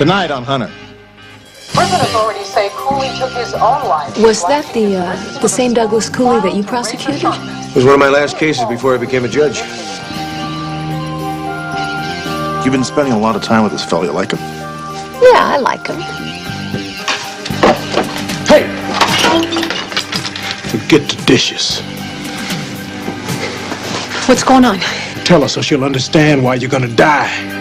Tonight on Hunter. Prison authorities say Cooley took his own life. Was that the same Douglas Cooley that you prosecuted? It was one of my last cases before I became a judge. You've been spending a lot of time with this fellow. You like him? Yeah, I like him. Hey! Forget the dishes. What's going on? Tell her so she'll understand why you're gonna die.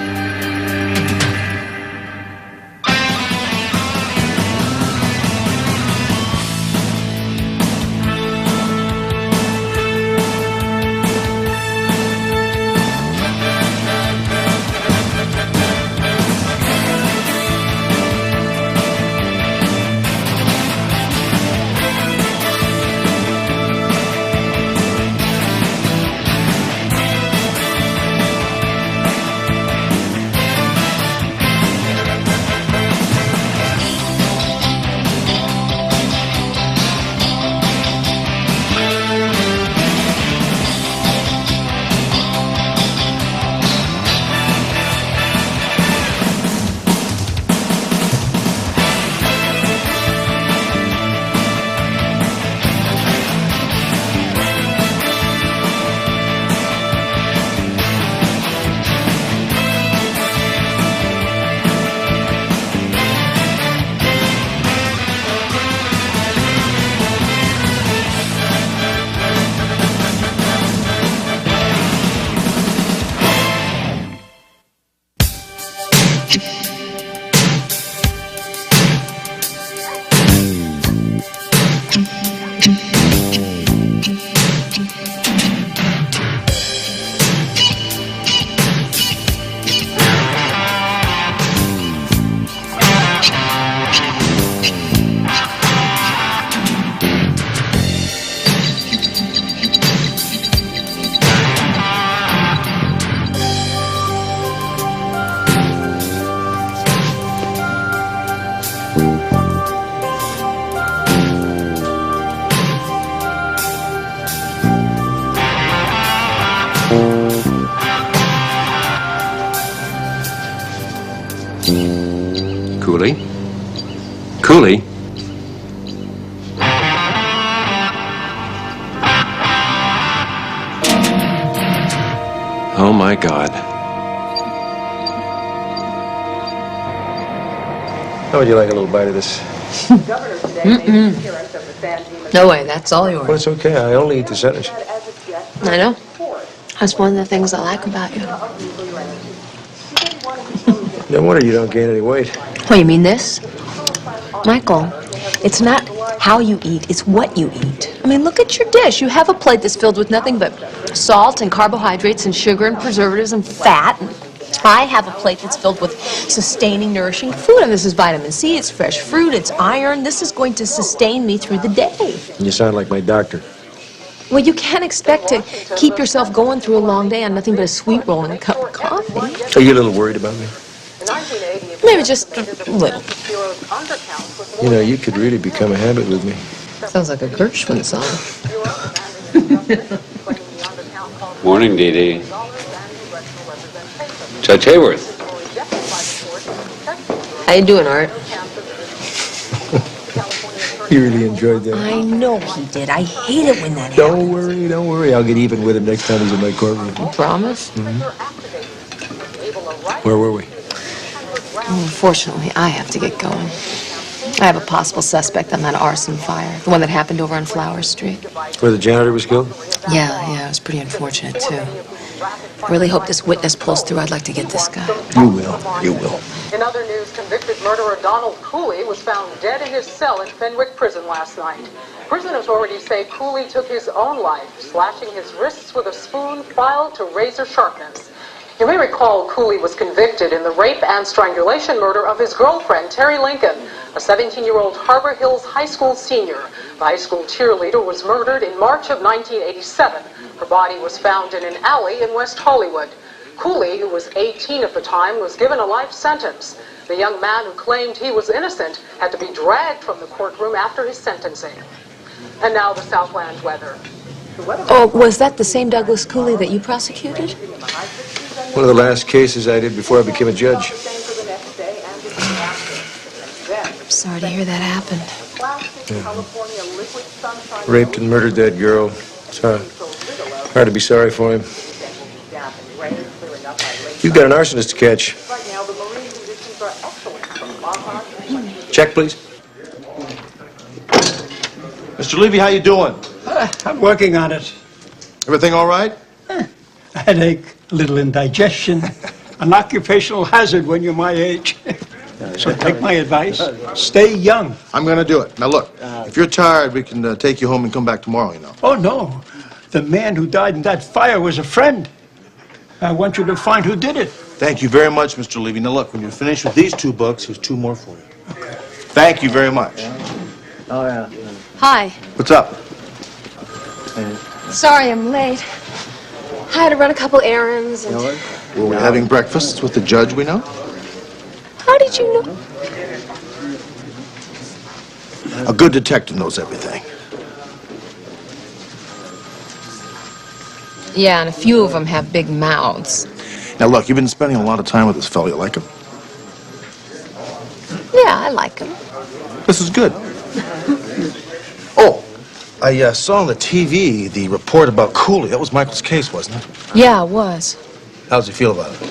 Cooley? Cooley? Oh, my God. How would you like a little bite of this? No way, that's all yours. Well, it's okay. I only eat the centers. I know. That's one of the things I like about you. No wonder you don't gain any weight. Oh, you mean this? Michael, it's not how you eat, it's what you eat. I mean, look at your dish. You have a plate that's filled with nothing but salt and carbohydrates and sugar and preservatives and fat. And I have a plate that's filled with sustaining, nourishing food. And this is vitamin C, it's fresh fruit, it's iron. This is going to sustain me through the day. You sound like my doctor. Well, you can't expect to keep yourself going through a long day on nothing but a sweet roll and a cup of coffee. Are you a little worried about me? Maybe just a little. You know, you could really become a habit with me. Sounds like a Gershwin song. Morning, Dee Dee. Judge Hayworth. How you doing, Art? You really enjoyed that. I know he did. I hate it when that happens. Don't worry. I'll get even with him next time he's in my courtroom. You promise? Mm-hmm. Where were we? Unfortunately, I have to get going. I have a possible suspect on that arson fire, the one that happened over on Flower Street. Where the janitor was killed? Yeah, it was pretty unfortunate, too. I really hope this witness pulls through. I'd like to get this guy. You will. In other news, convicted murderer Donald Cooley was found dead in his cell in Fenwick Prison last night. Prison authorities say Cooley took his own life, slashing his wrists with a spoon filed to razor sharpness. You may recall Cooley was convicted in the rape and strangulation murder of his girlfriend, Terry Lincoln, a 17-year-old Harbor Hills High School senior. The high school cheerleader was murdered in March of 1987. Her body was found in an alley in West Hollywood. Cooley, who was 18 at the time, was given a life sentence. The young man who claimed he was innocent had to be dragged from the courtroom after his sentencing. And now the Southland weather. Oh, was that the same Douglas Cooley that you prosecuted? One of the last cases I did before I became a judge. Sorry to hear that happened. Raped and murdered that girl. It's hard to be sorry for him. You've got an arsonist to catch. Check, please. Mr. Levy, how you doing? I'm working on it. Everything all right? A headache, a little indigestion, an occupational hazard when you're my age. So take my advice. Stay young. I'm going to do it. Now, look, if you're tired, we can take you home and come back tomorrow, you know. Oh, no. The man who died in that fire was a friend. I want you to find who did it. Thank you very much, Mr. Levy. Now, look, when you're finished with these 2 books, here's 2 more for you. Okay. Thank you very much. Oh, yeah. Hi. What's up? Sorry I'm late. I had to run a couple errands and... Were we having breakfast with the judge we know? How did you know? A good detective knows everything. Yeah, and a few of them have big mouths. Now, look, you've been spending a lot of time with this fellow. You like him? Yeah, I like him. This is good. Oh, I saw on the TV the report about Cooley. That was Michael's case, wasn't it? Yeah, it was. How does he feel about it?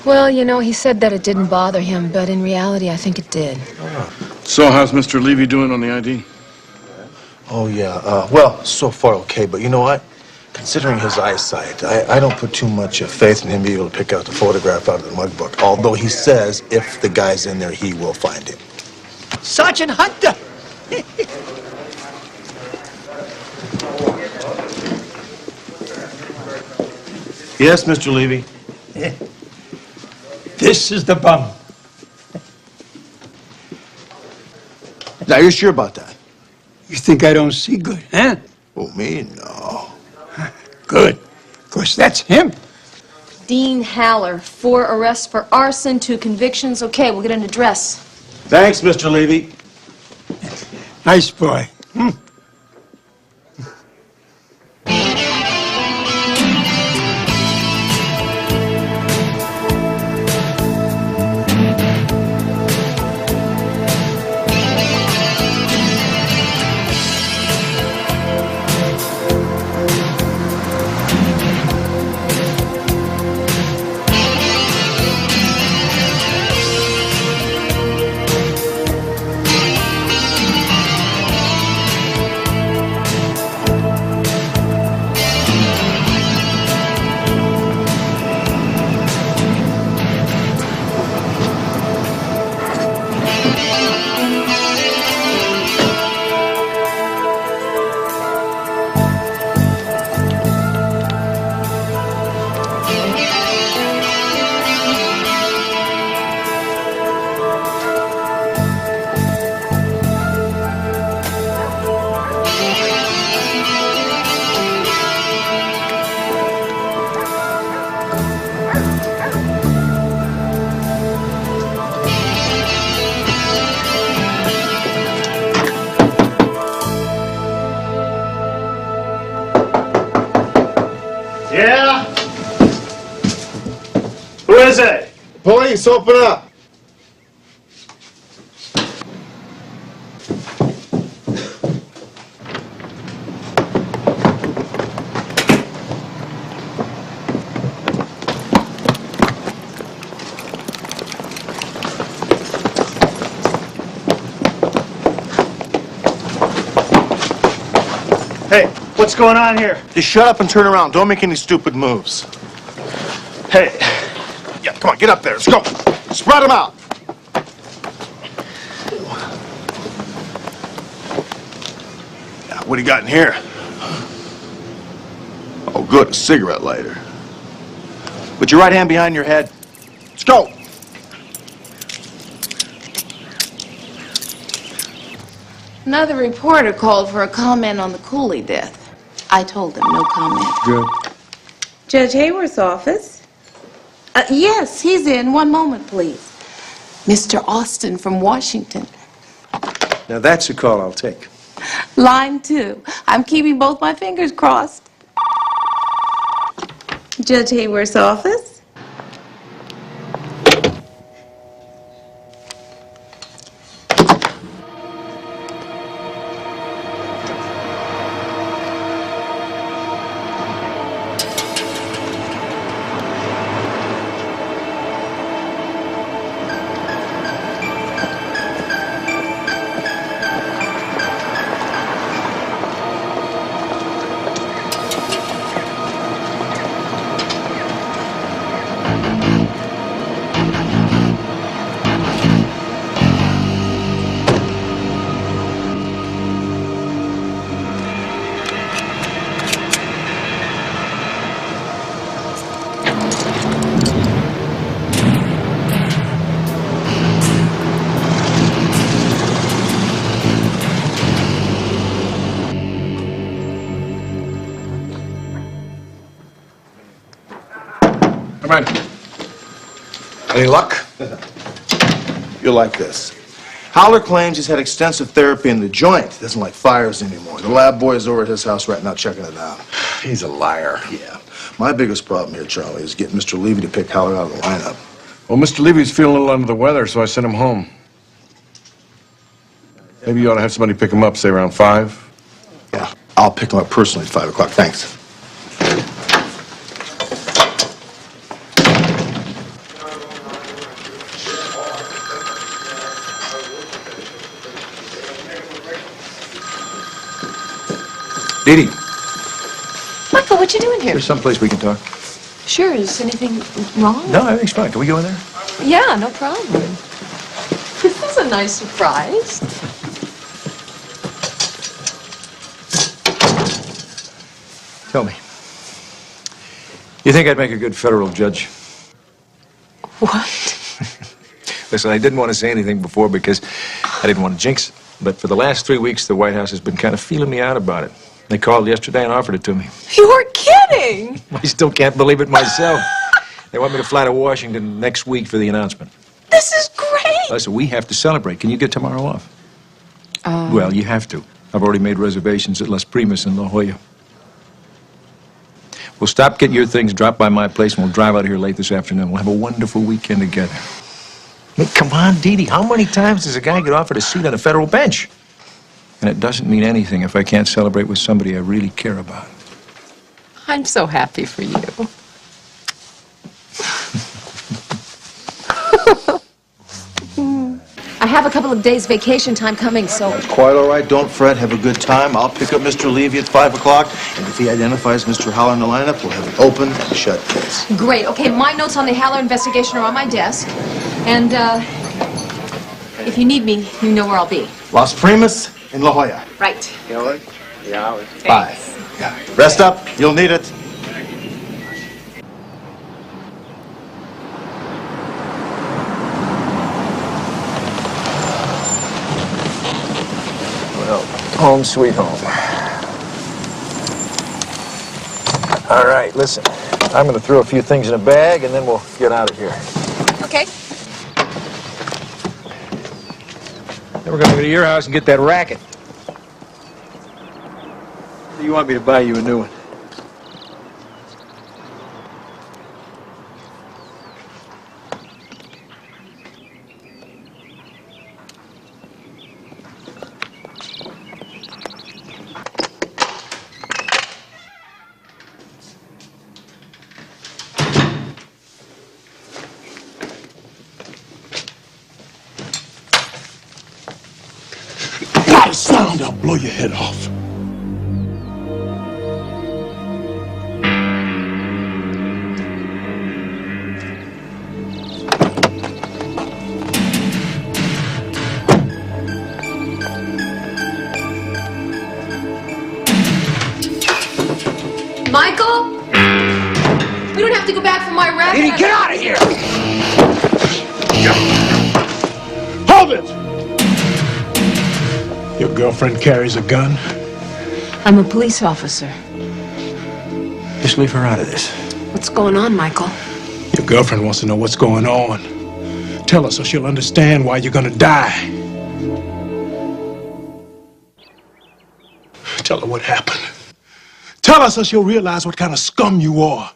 Well, you know, he said that it didn't bother him, but in reality, I think it did. So how's Mr. Levy doing on the ID? Oh, yeah. Well, so far okay, but you know what? Considering his eyesight, I don't put too much faith in him being able to pick out the photograph out of the mug book, although he says if the guy's in there, he will find him. Sergeant Hunter! Yes, Mr. Levy. This is the bum. Now, you're sure about that? You think I don't see good, huh? Oh, me? No. Good. Because that's him. Dean Haller, 4 arrests for arson, 2 convictions. Okay, we'll get an address. Thanks, Mr. Levy. Nice boy. Yeah? Who is it? Police, open up. Hey, what's going on here? Just shut up and turn around. Don't make any stupid moves. Hey, Yeah, come on, get up there. Let's go. Spread them out. Yeah, what do you got in here? Oh, good, a cigarette lighter. Put your right hand behind your head. Let's go. Another reporter called for a comment on the Cooley death. I told him no comment. Good. Judge Hayworth's office? Yes, he's in. One moment, please. Mr. Austin from Washington. Now that's a call I'll take. Line 2. I'm keeping both my fingers crossed. Judge Hayworth's office? Any luck? You're like this. Howler claims he's had extensive therapy in the joint. Doesn't like fires anymore. The lab boys are at his house right now checking it out. He's a liar. Yeah. My biggest problem here, Charlie, is getting Mr. Levy to pick Howler out of the lineup. Well, Mr. Levy's feeling a little under the weather, so I sent him home. Maybe you ought to have somebody pick him up, say around 5. Yeah. I'll pick him up personally at 5 o'clock. Thanks. Dee Dee, Michael, what you doing here? there's someplace we can talk. Sure, is anything wrong? No, everything's fine. Can we go in there? Yeah, no problem. This is a nice surprise. Tell me. You think I'd make a good federal judge? What? Listen, I didn't want to say anything before because I didn't want to jinx it. But for the last 3 weeks, the White House has been kind of feeling me out about it. They called yesterday and offered it to me. You're kidding! I still can't believe it myself. They want me to fly to Washington next week for the announcement. This is great! Listen, we have to celebrate. Can you get tomorrow off? Well, you have to. I've already made reservations at Las Primas in La Jolla. We'll stop getting your things, drop by my place, and we'll drive out of here late this afternoon. We'll have a wonderful weekend together. I mean, come on, Dee Dee. How many times does a guy get offered a seat on a federal bench? And it doesn't mean anything if I can't celebrate with somebody I really care about. I'm so happy for you. I have a couple of days vacation time coming, so... Quite all right. Don't fret. Have a good time. I'll pick up Mr. Levy at 5 o'clock, and if he identifies Mr. Howler in the lineup, we'll have an open and shut case. Great. Okay, my notes on the Haller investigation are on my desk. And, if you need me, you know where I'll be. Las Primas in La Jolla. Right. 5. Yeah. Rest up. You'll need it. Well, home sweet home. All right, listen. I'm going to throw a few things in a bag, and then we'll get out of here. Okay. Then we're going to go to your house and get that racket. Do you want me to buy you a new one? Not a sound, I'll blow your head off. Michael? We don't have to go back for my racket. Dee Dee, get out of here! Hold it! Your girlfriend carries a gun? I'm a police officer. Just leave her out of this. What's going on, Michael? Your girlfriend wants to know what's going on. Tell her so she'll understand why you're gonna die. Tell her what happened. Tell her so she'll realize what kind of scum you are.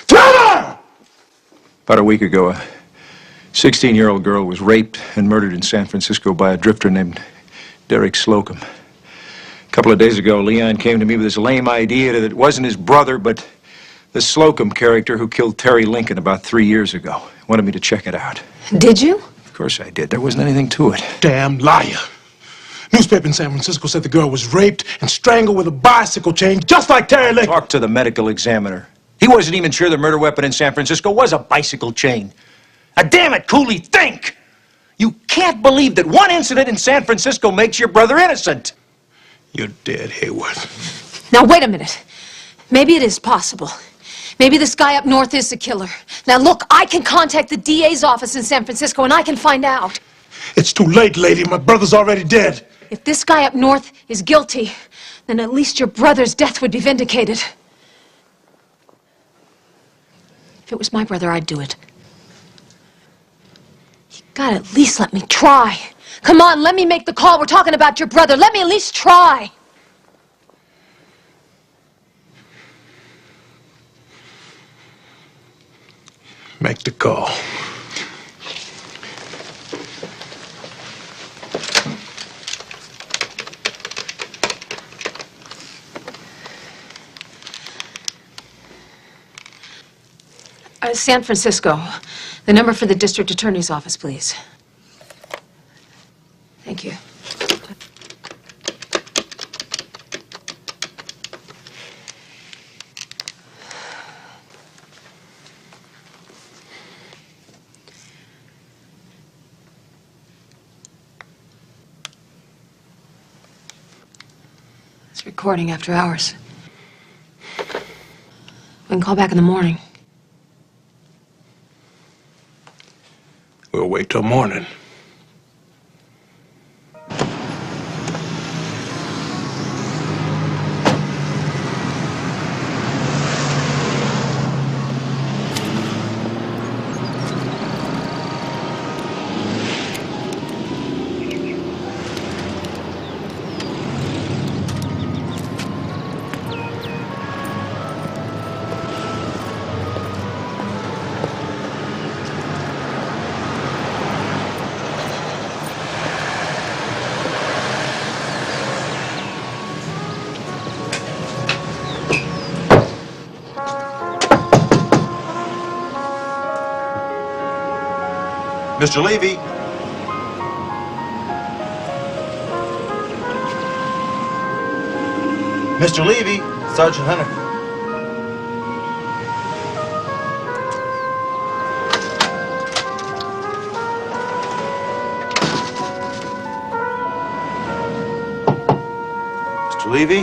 Tell her! About a week ago, a 16-year-old girl was raped and murdered in San Francisco by a drifter named Derek Slocum. A couple of days ago, Leon came to me with this lame idea that it wasn't his brother, but the Slocum character who killed Terry Lincoln about 3 years ago. Wanted me to check it out. Did you? Of course I did. There wasn't anything to it. Damn liar. Newspaper in San Francisco said the girl was raped and strangled with a bicycle chain, just like Terry Lincoln. Talk to the medical examiner. He wasn't even sure the murder weapon in San Francisco was a bicycle chain. Damn it, Cooley, think! You can't believe that one incident in San Francisco makes your brother innocent. You're dead, Hayworth. Now, wait a minute. Maybe it is possible. Maybe this guy up north is the killer. Now, look, I can contact the DA's office in San Francisco, and I can find out. It's too late, lady. My brother's already dead. If this guy up north is guilty, then at least your brother's death would be vindicated. If it was my brother, I'd do it. God, at least let me try. Come on, let me make the call. We're talking about your brother. Let me at least try. Make the call. San Francisco. The number for the district attorney's office, please. Thank you. It's recording after hours. We can call back in the morning. We'll wait till morning. Mr. Levy. Mr. Levy, Sergeant Hunter. Mr. Levy?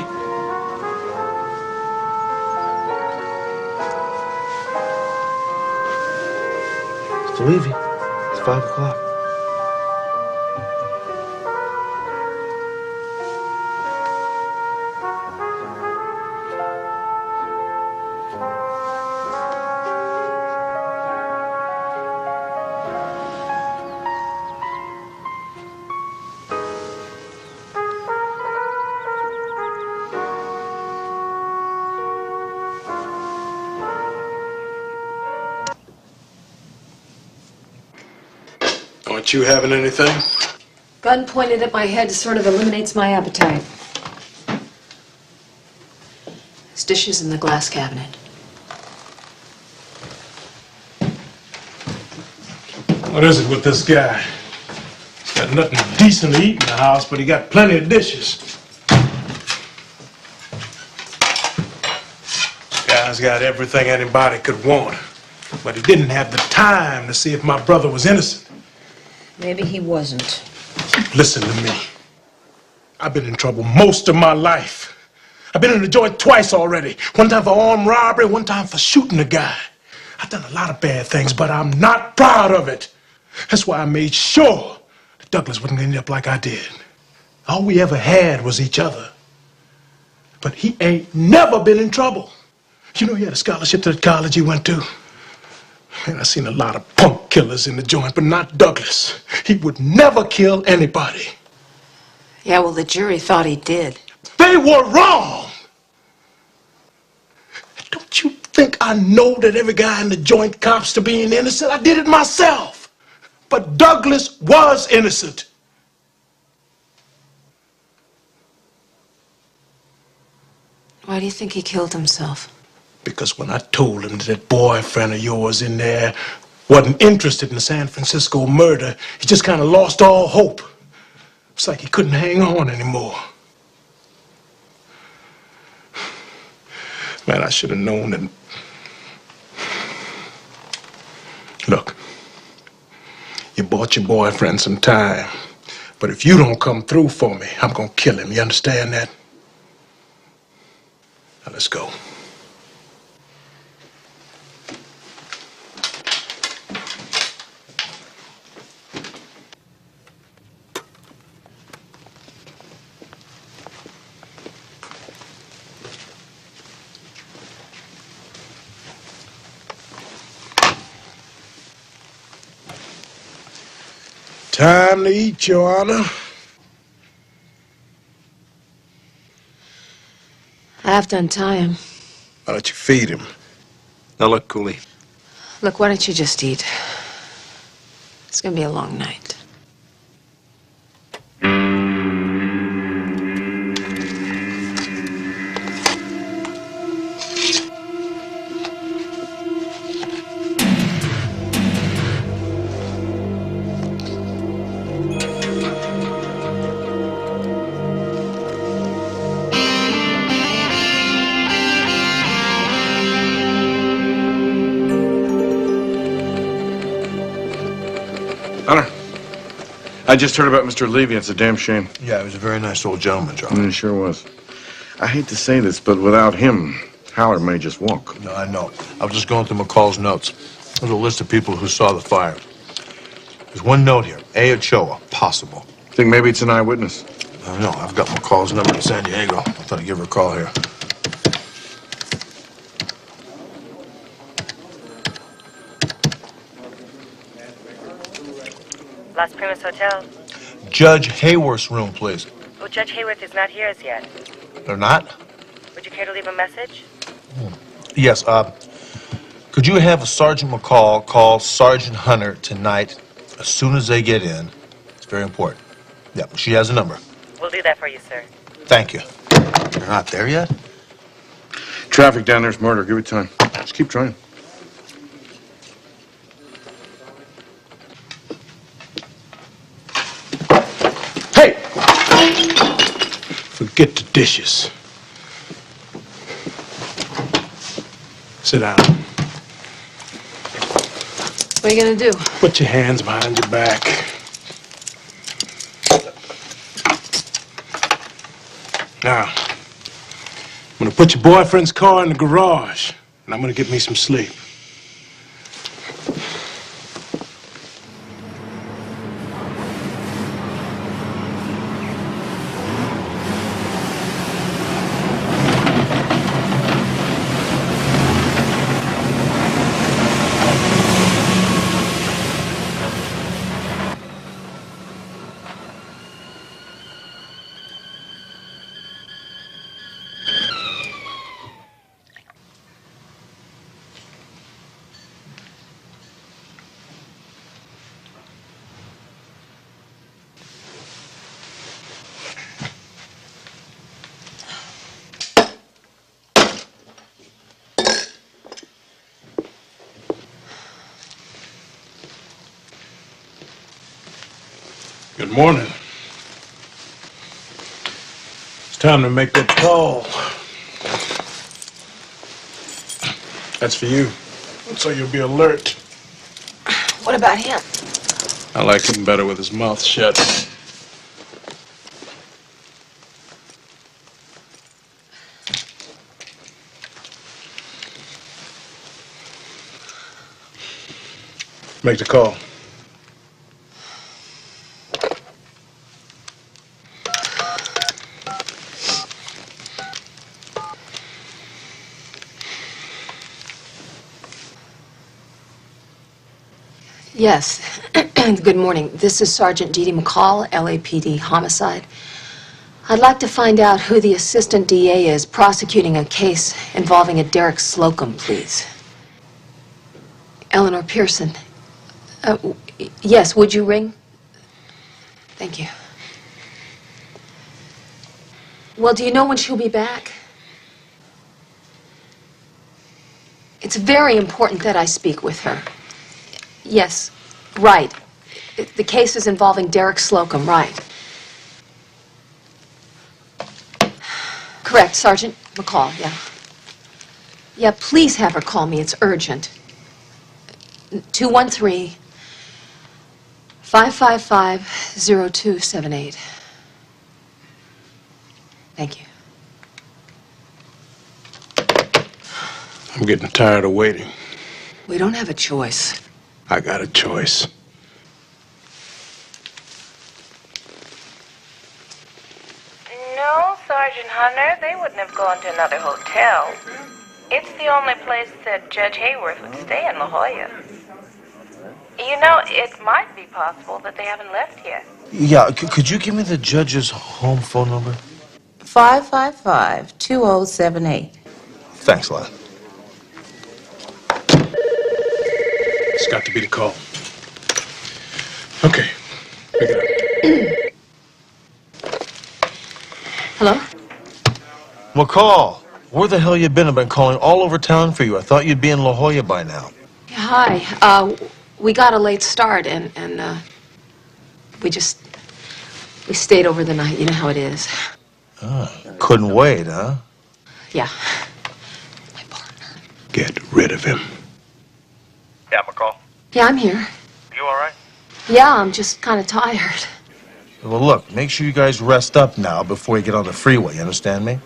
Mr. Levy, it's 5 o'clock. Aren't you having anything? Gun pointed at my head sort of eliminates my appetite. There's dishes in the glass cabinet. What is it with this guy? He's got nothing decent to eat in the house, but he got plenty of dishes. This guy's got everything anybody could want, but he didn't have the time to see if my brother was innocent. Maybe he wasn't. Listen to me. I've been in trouble most of my life. I've been in the joint twice already. One time for armed robbery, one time for shooting a guy. I've done a lot of bad things, but I'm not proud of it. That's why I made sure that Douglas wouldn't end up like I did. All we ever had was each other. But he ain't never been in trouble. You know, he had a scholarship to the college he went to. Man, I've seen a lot of punk killers in the joint, but not Douglas. He would never kill anybody. Yeah, well, the jury thought he did. They were wrong. Don't you think I know that every guy in the joint cops to being innocent? I did it myself. But Douglas was innocent. Why do you think he killed himself? Because when I told him that boyfriend of yours in there wasn't interested in the San Francisco murder, he just kind of lost all hope. It's like he couldn't hang on anymore. Man, I should have known that. Look, you bought your boyfriend some time, but if you don't come through for me, I'm gonna kill him. You understand that? Now let's go. Time to eat, Your Honor. I have to untie him. Why don't you feed him? Now look, Cooley. Look, why don't you just eat? It's gonna be a long night. Hunter, I just heard about Mr. Levy. It's a damn shame. Yeah, he was a very nice old gentleman, Charlie. He sure was. I hate to say this, but without him, Howard may just walk. No, I know. I was just going through McCall's notes. There's a list of people who saw the fire. There's one note here. A. Ochoa, possible. Think maybe it's an eyewitness. I don't know. I've got McCall's number in San Diego. I thought I'd give her a call here. Las Primas Hotel. Judge Hayworth's room, please. Oh, Judge Hayworth is not here as yet. They're not? Would you care to leave a message? Yes, could you have Sergeant McCall call Sergeant Hunter tonight as soon as they get in? It's very important. Yeah, she has a number. We'll do that for you, sir. Thank you. They're not there yet? Traffic down there's murder. Give it time. Just keep trying. Hey! Forget the dishes. Sit down. What are you gonna do? Put your hands behind your back. Now, I'm gonna put your boyfriend's car in the garage, and I'm gonna get me some sleep. Good morning. It's time to make that call. That's for you, so you'll be alert. What about him? I like him better with his mouth shut. Make the call. Yes. Good morning. This is Sergeant Dee Dee McCall, LAPD homicide. I'd like to find out who the assistant DA is prosecuting a case involving a Derek Slocum, please. Eleanor Pearson. Yes, would you ring? Thank you. Well, do you know when she'll be back? It's very important that I speak with her. Yes, right. The case is involving Derek Slocum, right. Correct, Sergeant McCall, yeah. Yeah, please have her call me. It's urgent. 213-555-0278. Thank you. I'm getting tired of waiting. We don't have a choice. I got a choice. No, Sergeant Hunter, they wouldn't have gone to another hotel. It's the only place that Judge Hayworth would stay in La Jolla. You know, it might be possible that they haven't left yet. Yeah, could you give me the judge's home phone number? 555-2078. Thanks a lot. It's got to be the call. Okay, pick it up. Hello? McCall, where the hell you been? I've been calling all over town for you. I thought you'd be in La Jolla by now. Yeah, hi. We got a late start, and we stayed over the night. You know how it is. Couldn't wait, huh? Yeah. Get rid of him. Yeah, McCall. Yeah, I'm here. You all right? Yeah, I'm just kind of tired. Well, look, make sure you guys rest up now before you get on the freeway. You understand me?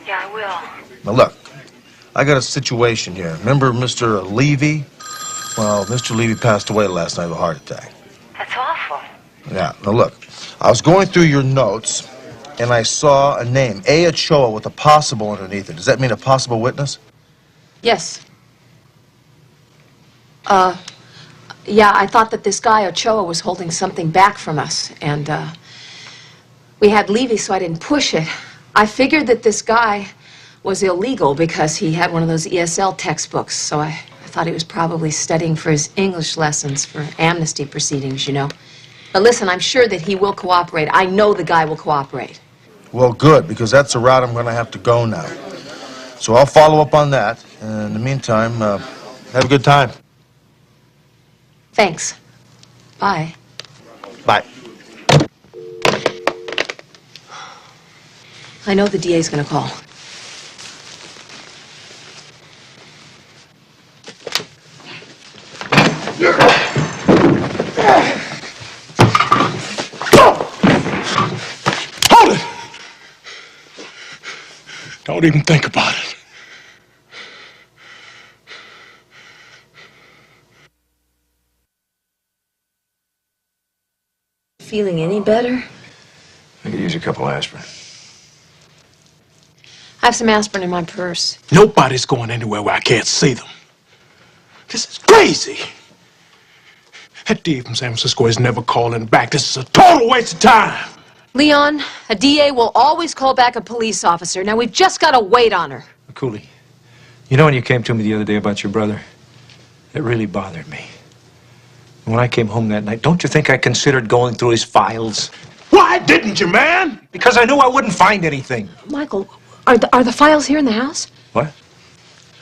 Yeah, I will. Now, look, I got a situation here. Remember Mr. Levy? Well, Mr. Levy passed away last night of a heart attack. That's awful. Yeah, now look, I was going through your notes, and I saw a name, A. Ochoa, with a possible underneath it. Does that mean a possible witness? Yes. Yeah, I thought that this guy, Ochoa, was holding something back from us, and, we had Levy, so I didn't push it. I figured that this guy was illegal because he had one of those ESL textbooks, so I thought he was probably studying for his English lessons for amnesty proceedings, you know. But listen, I'm sure that he will cooperate. I know the guy will cooperate. Well, good, because that's the route I'm going to have to go now. So I'll follow up on that. And in the meantime, have a good time. Thanks. Bye. Bye. I know the DA's gonna call. Hold it! Don't even think about it. Feeling any better? I could use a couple aspirin. I have some aspirin in my purse. Nobody's going anywhere where I can't see them. This is crazy. That DA from San Francisco is never calling back. This is a total waste of time. Leon, a DA will always call back a police officer. Now, we've just got to wait on her. Cooley, you know when you came to me the other day about your brother? It really bothered me. When I came home that night, don't you think I considered going through his files? Why didn't you, man? Because I knew I wouldn't find anything. Michael, are the files here in the house? What?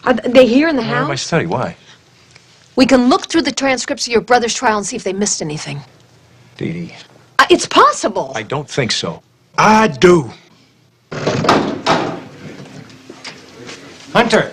Are they here in the Where in my house? study? Why? We can look through the transcripts of your brother's trial and see if they missed anything. Dee Dee, It's possible. I don't think so. I do. Hunter!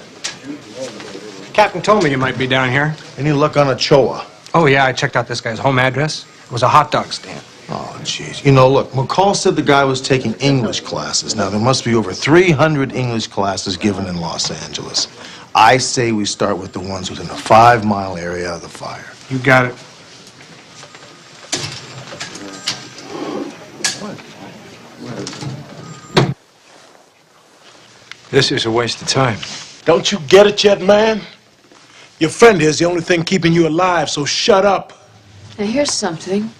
Captain told me you might be down here. Any luck on Ochoa? Oh, yeah, I checked out this guy's home address. It was a hot dog stand. Oh, jeez. You know, look, McCall said the guy was taking English classes. Now, there must be over 300 English classes given in Los Angeles. I say we start with the ones within a 5-mile area of the fire. You got it. This is a waste of time. Don't you get it yet, man? Your friend here's the only thing keeping you alive, so shut up. Now, here's something.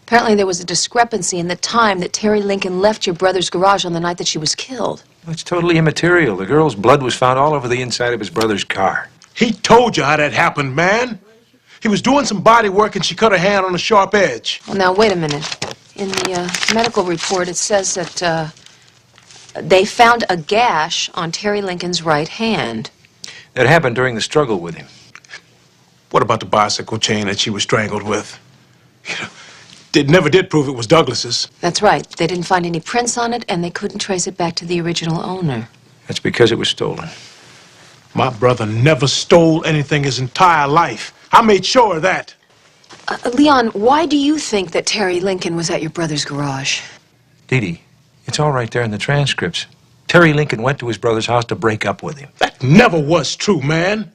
Apparently, there was a discrepancy in the time that Terry Lincoln left your brother's garage on the night that she was killed. It's totally immaterial. The girl's blood was found all over the inside of his brother's car. He told you how that happened, man. He was doing some body work and she cut her hand on a sharp edge. Well, now, wait a minute. In the medical report, it says that they found a gash on Terry Lincoln's right hand. That happened during the struggle with him. What about the bicycle chain that she was strangled with? You know, it never did prove it was Douglas's. That's right. They didn't find any prints on it, and they couldn't trace it back to the original owner. That's because it was stolen. My brother never stole anything his entire life. I made sure of that. Leon, why do you think that Terry Lincoln was at your brother's garage? Dee Dee, it's all right there in the transcripts. Terry Lincoln went to his brother's house to break up with him. That never was true, man.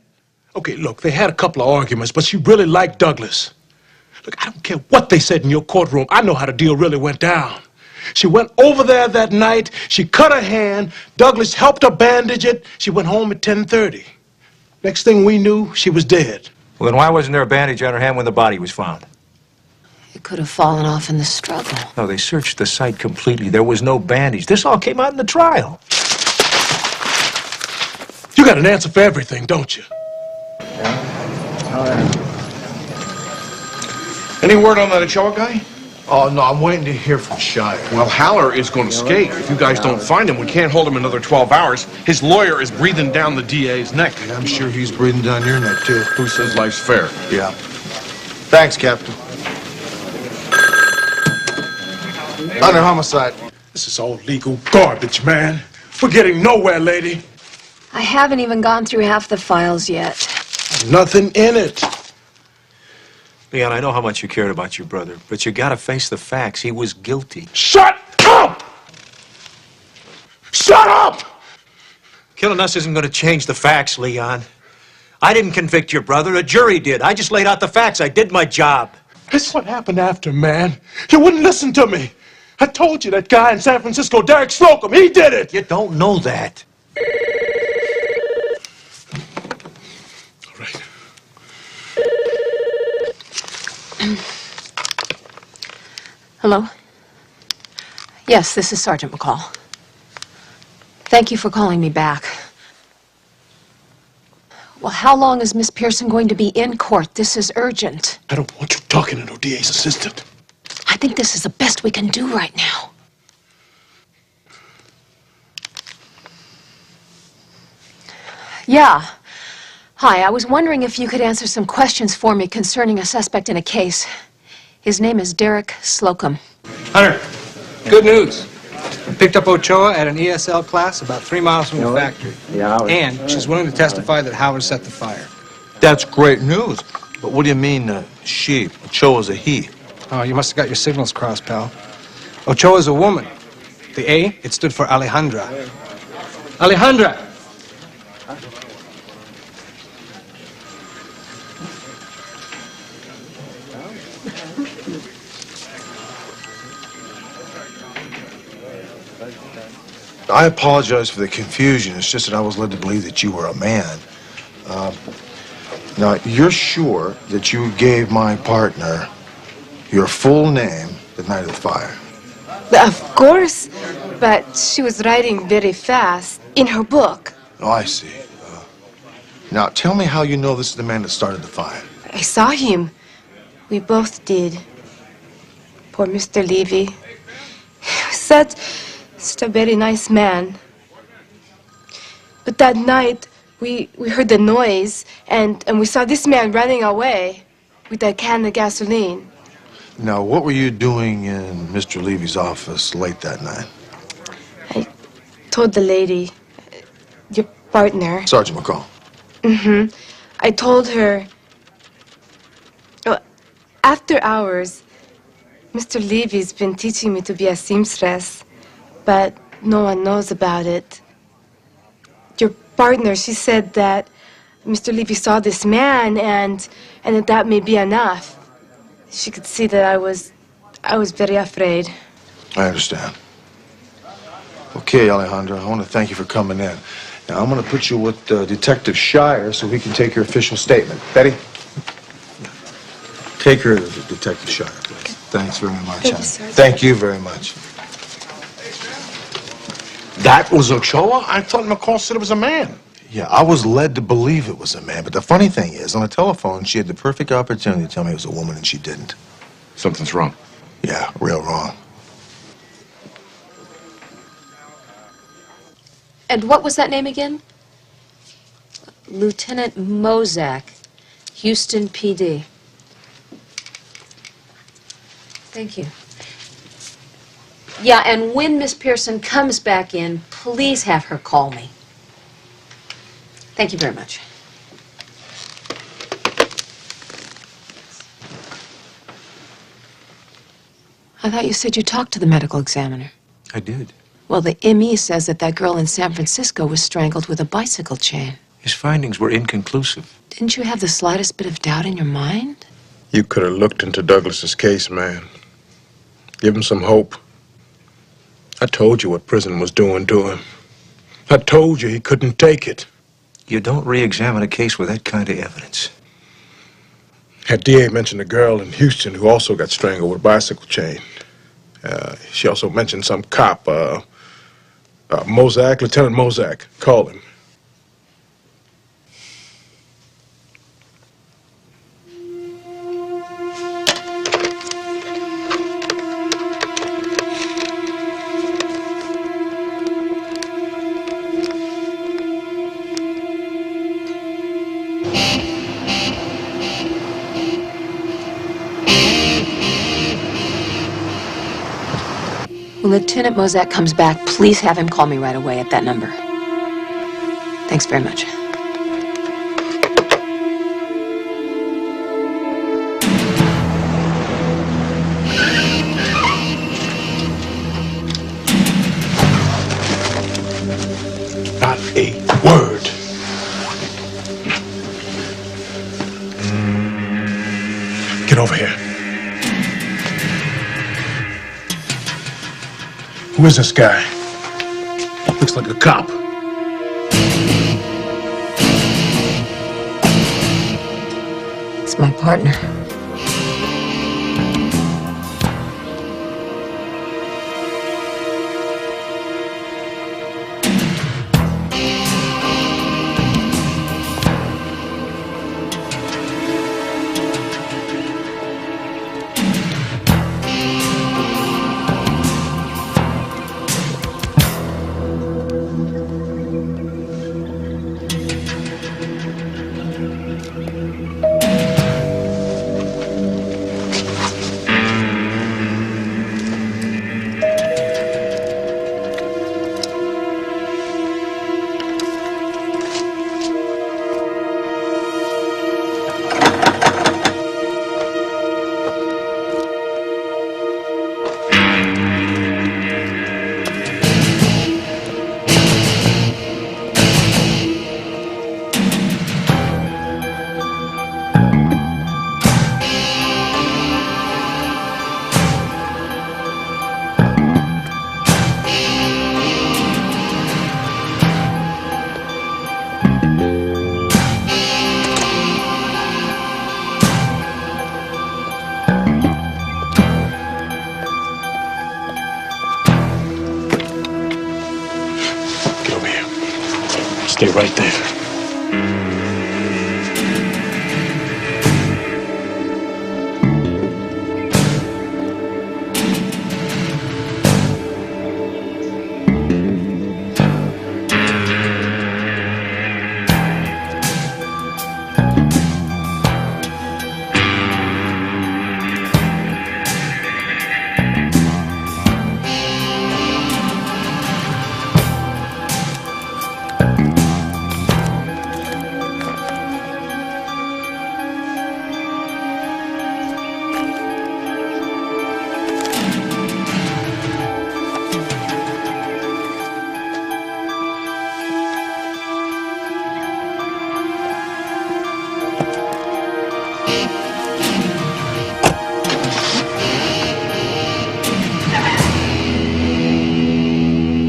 Okay, look, they had a couple of arguments, but she really liked Douglas. Look, I don't care what they said in your courtroom. I know how the deal really went down. She went over there that night. She cut her hand. Douglas helped her bandage it. She went home at 10:30. Next thing we knew, she was dead. Well, then why wasn't there a bandage on her hand when the body was found? It could have fallen off in the struggle. No, they searched the site completely. There was no bandage. This all came out in the trial. You got an answer for everything, don't you? Any word on that Ochoa guy? Oh, no, I'm waiting to hear from Shire. Well, Haller is going to skate. If you guys don't find him, we can't hold him another 12 hours. His lawyer is breathing down the DA's neck. Yeah, I'm sure he's breathing down your neck, too. Who says life's fair? Yeah. Thanks, Captain. Under homicide. This is all legal garbage, man. We're getting nowhere, lady. I haven't even gone through half the files yet. Nothing in it. Leon, I know how much you cared about your brother, but you gotta face the facts. He was guilty. Shut up! Shut up! Killing us isn't gonna change the facts, Leon. I didn't convict your brother. A jury did. I just laid out the facts. I did my job. That's what happened after, man. You wouldn't listen to me. I told you that guy in San Francisco, Derek Slocum, he did it. You don't know that. All right. Hello? Yes, this is Sergeant McCall. Thank you for calling me back. Well, how long is Miss Pearson going to be in court? This is urgent. I don't want you talking to no DA's assistant. I think this is the best we can do right now. Yeah. Hi, I was wondering if you could answer some questions for me concerning a suspect in a case. His name is Derek Slocum. Hunter, good news. Picked up Ochoa at an ESL class about 3 miles from the factory. And she's willing to testify that Howard set the fire. That's great news. But what do you mean, she? Ochoa's a he. Oh, you must have got your signals crossed, pal. Ochoa's a woman. The A, it stood for Alejandra. Alejandra! I apologize for the confusion. It's just that I was led to believe that you were a man. Now, you're sure that you gave my partner your full name the night of the fire? Of course, but she was writing very fast in her book. Oh, I see. Now, tell me how you know this is the man that started the fire. I saw him. We both did. Poor Mr. Levy. Such a very nice man. But that night, we heard the noise, and we saw this man running away with a can of gasoline. Now, what were you doing in Mr. Levy's office late that night? I told the lady, your partner. Sergeant McCall. Mm-hmm. I told her, after hours, Mr. Levy's been teaching me to be a seamstress, but no one knows about it. Your partner, she said that Mr. Levy saw this man and that may be enough. She could see that I was very afraid. I understand. Okay, Alejandra, I want to thank you for coming in. Now, I'm going to put you with Detective Shire so he can take your official statement. Betty? Take her to Detective Shire, please. Thanks very much. Thank you, Sergeant. Thank you very much. That was Ochoa? I thought McCall said it was a man. Yeah, I was led to believe it was a man, but the funny thing is, on the telephone, she had the perfect opportunity to tell me it was a woman, and she didn't. Something's wrong. Yeah, real wrong. And what was that name again? Lieutenant Mozak, Houston PD. Thank you. Yeah, and when Miss Pearson comes back in, please have her call me. Thank you very much. I thought you said you talked to the medical examiner. I did. Well, the ME says that girl in San Francisco was strangled with a bicycle chain. His findings were inconclusive. Didn't you have the slightest bit of doubt in your mind? You could have looked into Douglas's case, man. Give him some hope. I told you what prison was doing to him. I told you he couldn't take it. You don't re-examine a case with that kind of evidence. Had DA mentioned a girl in Houston who also got strangled with a bicycle chain. She also mentioned some cop, Mozak, Lieutenant Mozak. Call him. When Lieutenant Mozak comes back, please have him call me right away at that number. Thanks very much. Not a word. Get over here. Who is this guy? Looks like a cop. It's my partner. Stay right there.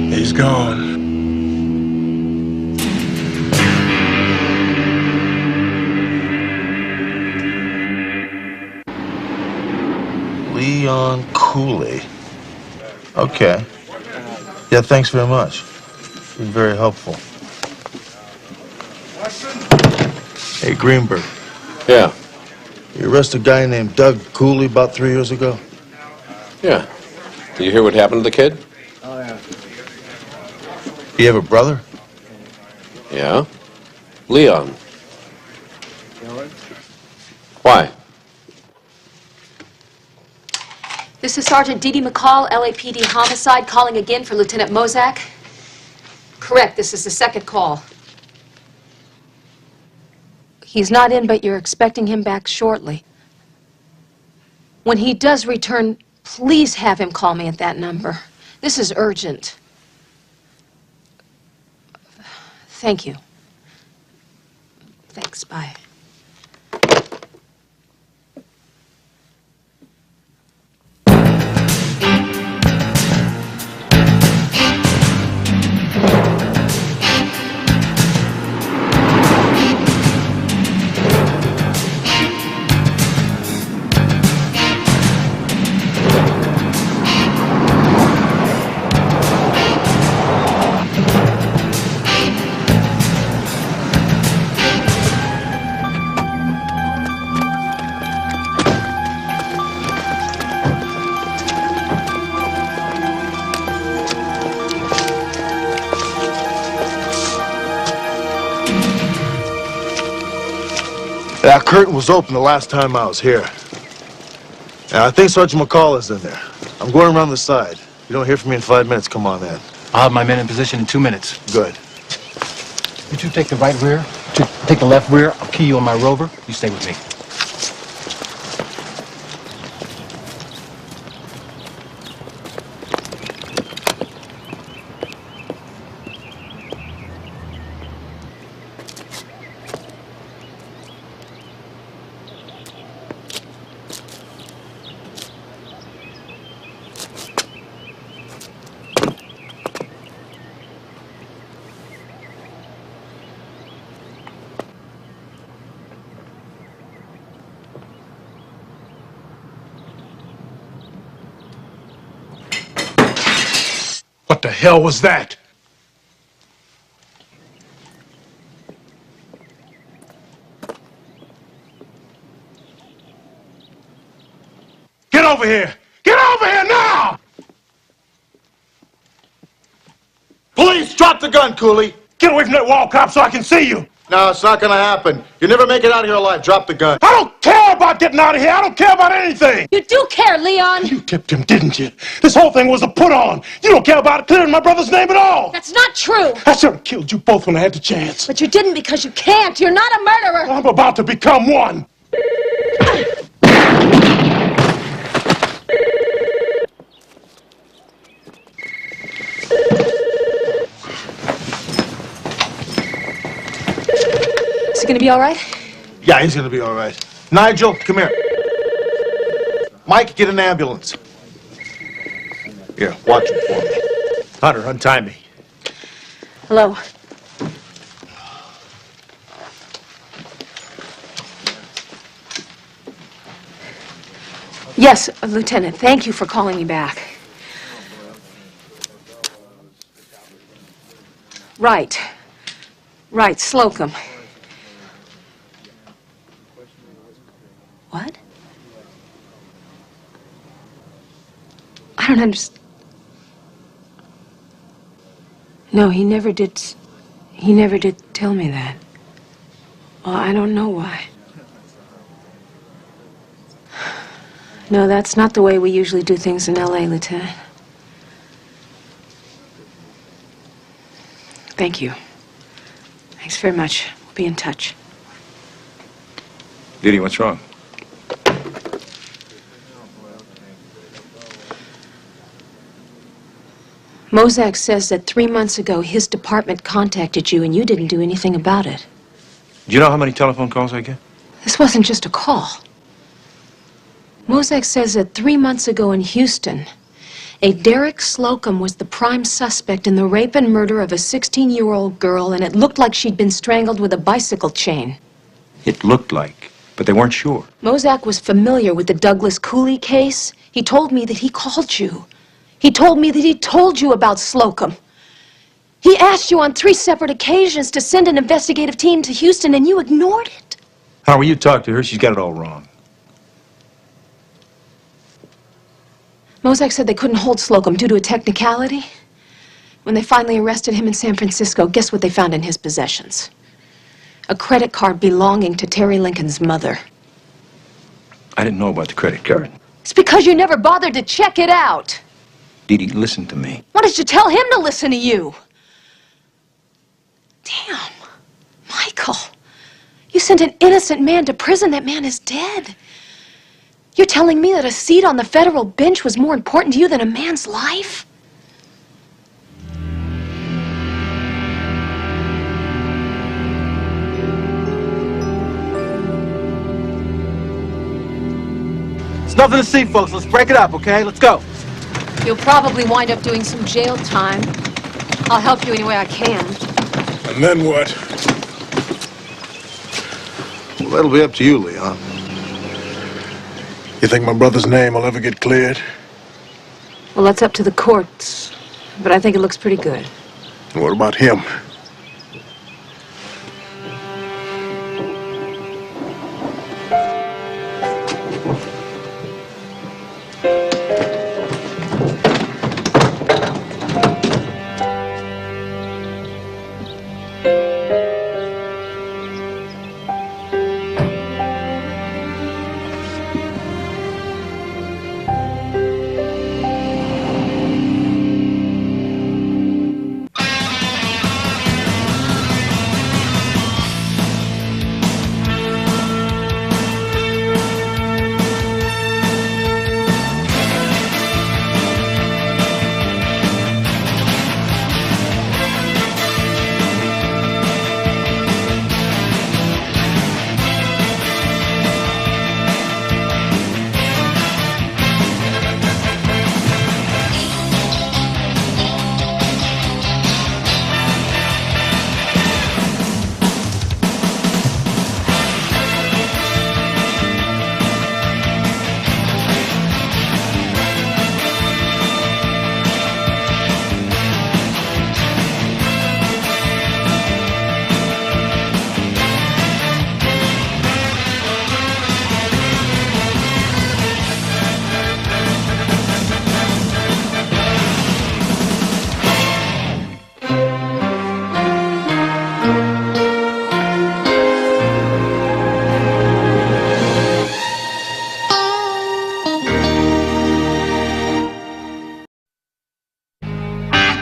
He's gone. Leon Cooley. Okay. Yeah, thanks very much. You're very helpful. Hey, Greenberg. Yeah. You arrested a guy named Doug Cooley about 3 years ago? Yeah. Did you hear what happened to the kid? Do you have a brother? Yeah. Leon. Why? This is Sergeant Dee Dee McCall, LAPD homicide, calling again for Lieutenant Mozak. Correct, this is the second call. He's not in, but you're expecting him back shortly. When he does return, please have him call me at that number. This is urgent. Thank you. Thanks, bye. That curtain was open the last time I was here. And I think Sergeant McCall is in there. I'm going around the side. If you don't hear from me in 5 minutes, come on in. I'll have my men in position in 2 minutes. Good. You two take the right rear. Take the left rear. I'll key you on my rover. You stay with me. What the hell was that? Get over here! Get over here now! Police, drop the gun, Cooley! Get away from that wall, cop, so I can see you! No, it's not gonna happen. You never make it out of here alive. Drop the gun. I don't care about getting out of here! I don't care about anything! You do care, Leon! You tipped him, didn't you? This whole thing was a put-on! You don't care about clearing my brother's name at all! That's not true! I should have killed you both when I had the chance. But you didn't because you can't. You're not a murderer! I'm about to become one! Is he gonna be all right? Yeah, he's gonna be all right. Nigel, come here. Mike, get an ambulance. Here, watch him for me. Hunter, untie me. Hello. Yes, Lieutenant, thank you for calling me back. Right. Right, Slocum. What? I don't understand. No, he never did tell me that. Well, I don't know why. No, that's not the way we usually do things in L.A., Lieutenant. Thank you. Thanks very much. We'll be in touch. Didi, what's wrong? Mozak says that 3 months ago his department contacted you and you didn't do anything about it. Do you know how many telephone calls I get? This wasn't just a call. Mozak says that 3 months ago in Houston, a Derek Slocum was the prime suspect in the rape and murder of a 16-year-old girl, and it looked like she'd been strangled with a bicycle chain. It looked like, but they weren't sure. Mozak was familiar with the Douglas Cooley case. He told me that he called you. He told me that he told you about Slocum. He asked you on 3 separate occasions to send an investigative team to Houston, and you ignored it. How will you talk to her? She's got it all wrong. Mozak said they couldn't hold Slocum due to a technicality. When they finally arrested him in San Francisco, guess what they found in his possessions? A credit card belonging to Terry Lincoln's mother. I didn't know about the credit card. It's because you never bothered to check it out. Didi, listen to me. Why did you tell him to listen to you? Damn. Michael. You sent an innocent man to prison. That man is dead. You're telling me that a seat on the federal bench was more important to you than a man's life? It's nothing to see, folks. Let's break it up, okay? Let's go. You'll probably wind up doing some jail time. I'll help you any way I can. And then what? Well, that'll be up to you, Leon. You think my brother's name will ever get cleared? Well, that's up to the courts. But I think it looks pretty good. And what about him?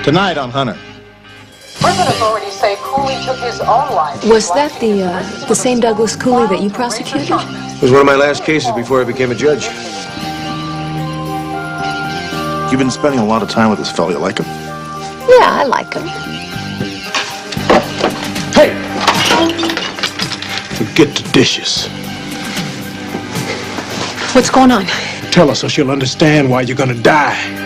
Tonight on Hunter. Prison authorities say Cooley took his own life. Was that the same Douglas Cooley that you prosecuted? It was one of my last cases before I became a judge. You've been spending a lot of time with this fellow. You like him? Yeah, I like him. Hey! Forget the dishes. What's going on? Tell her so she'll understand why you're gonna die.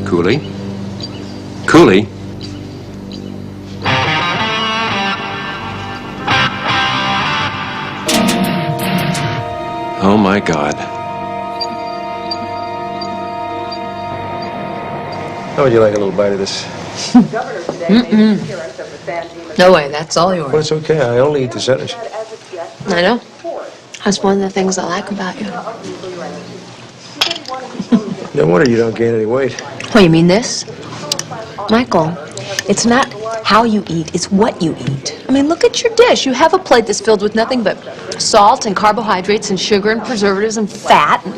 Cooley? Cooley? Oh, my God. How would you like a little bite of this? No way, that's all yours. Well, it's okay. I only eat the centers. I know. That's one of the things I like about you. No wonder you don't gain any weight. Oh, you mean this? Michael, it's not how you eat, it's what you eat. I mean, look at your dish. You have a plate that's filled with nothing but salt and carbohydrates and sugar and preservatives and fat. And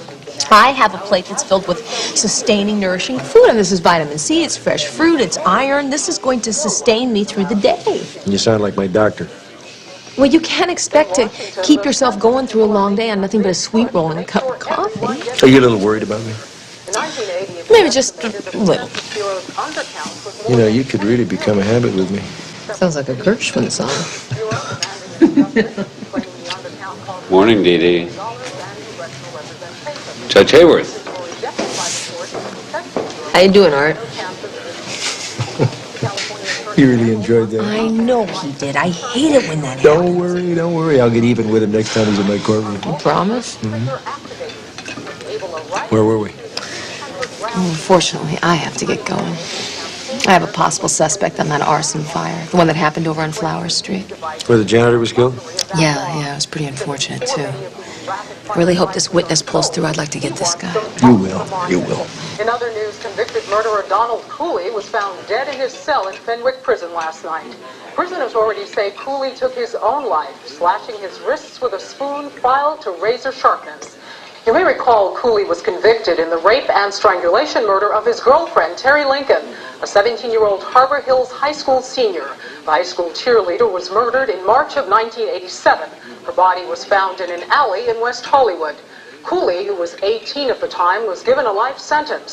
I have a plate that's filled with sustaining, nourishing food. And this is vitamin C, it's fresh fruit, it's iron. This is going to sustain me through the day. You sound like my doctor. Well, you can't expect to keep yourself going through a long day on nothing but a sweet roll and a cup of coffee. Are you a little worried about me? Maybe just a little. You know, you could really become a habit with me. Sounds like a Gershwin song. Morning, Dee Dee. Judge Hayworth. How you doing, Art? You really enjoyed that. I know he did. I hate it when that happens. Don't worry, don't worry. I'll get even with him next time he's in my courtroom. You promise? Where were we? Oh, unfortunately, I have to get going. I have a possible suspect on that arson fire, the one that happened over on Flower Street. Where the janitor was killed? Yeah, it was pretty unfortunate, too. I really hope this witness pulls through. I'd like to get this guy. You will. You will. In other news, convicted murderer Donald Cooley was found dead in his cell in Fenwick Prison last night. Prison authorities say Cooley took his own life, slashing his wrists with a spoon filed to razor sharpness. You may recall Cooley was convicted in the rape and strangulation murder of his girlfriend, Terry Lincoln, a 17-year-old Harbor Hills High School senior. The high school cheerleader was murdered in March of 1987. Her body was found in an alley in West Hollywood. Cooley, who was 18 at the time, was given a life sentence.